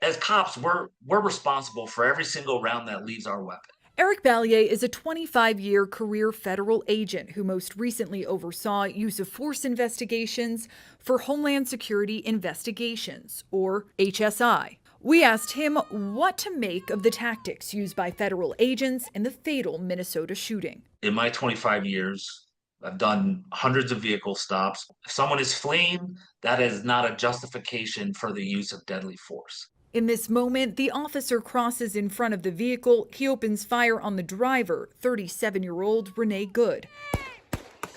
as cops, we're responsible for every single round that leaves our weapon. Eric Ballier is a 25-year career federal agent who most recently oversaw use of force investigations for Homeland Security Investigations, or HSI. We asked him what to make of the tactics used by federal agents in the fatal Minnesota shooting. In my 25 years, I've done hundreds of vehicle stops. If someone is fleeing, that is not a justification for the use of deadly force. In this moment, the officer crosses in front of the vehicle. He opens fire on the driver, 37-year-old Renee Good.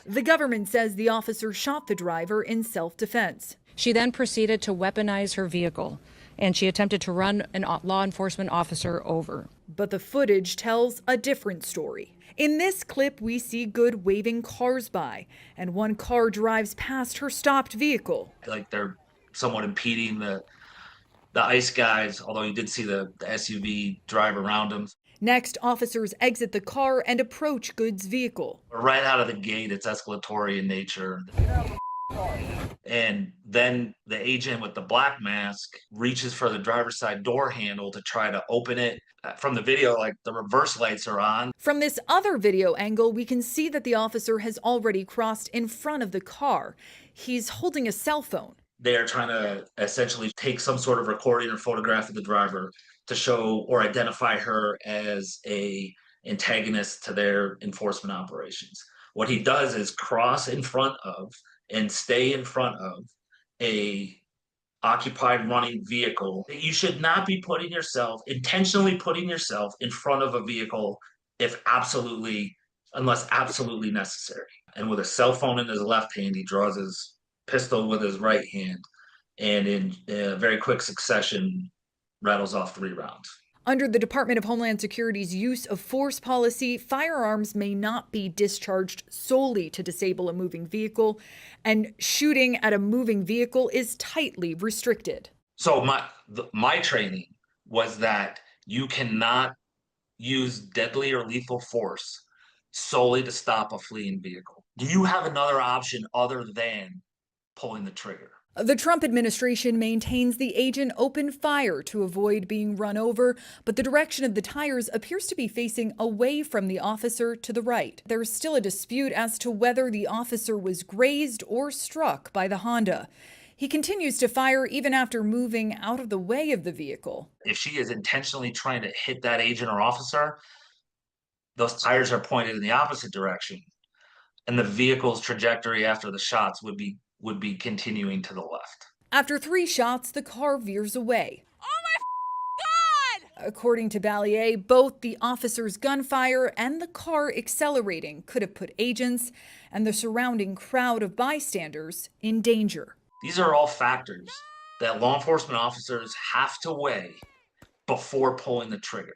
The government says the officer shot the driver in self-defense. She then proceeded to weaponize her vehicle, and she attempted to run a law enforcement officer over. But the footage tells a different story. In this clip, we see Good waving cars by, and one car drives past her stopped vehicle. Like they're somewhat impeding the ICE guys, although you did see the SUV drive around them. Next, officers exit the car and approach Good's vehicle. Right out of the gate, it's escalatory in nature. And then the agent with the black mask reaches for the driver's side door handle to try to open it. From the video, like the reverse lights are on. From this other video angle, we can see that the officer has already crossed in front of the car. He's holding a cell phone. They are trying to essentially take some sort of recording or photograph of the driver to show or identify her as a antagonist to their enforcement operations. What he does is cross in front of and stay in front of a occupied running vehicle. You should not be intentionally putting yourself in front of a vehicle unless absolutely necessary. And with a cell phone in his left hand, he draws his pistol with his right hand, and in very quick succession, rattles off 3 rounds. Under the Department of Homeland Security's use of force policy, firearms may not be discharged solely to disable a moving vehicle, and shooting at a moving vehicle is tightly restricted. So my training was that you cannot use deadly or lethal force solely to stop a fleeing vehicle. Do you have another option other than pulling the trigger? The Trump administration maintains the agent opened fire to avoid being run over, but the direction of the tires appears to be facing away from the officer to the right. There's still a dispute as to whether the officer was grazed or struck by the Honda. He continues to fire even after moving out of the way of the vehicle. If she is intentionally trying to hit that agent or officer, those tires are pointed in the opposite direction, and the vehicle's trajectory after the shots would be continuing to the left. After 3 shots, the car veers away. Oh my God! According to Ballier, both the officer's gunfire and the car accelerating could have put agents and the surrounding crowd of bystanders in danger. These are all factors that law enforcement officers have to weigh before pulling the trigger.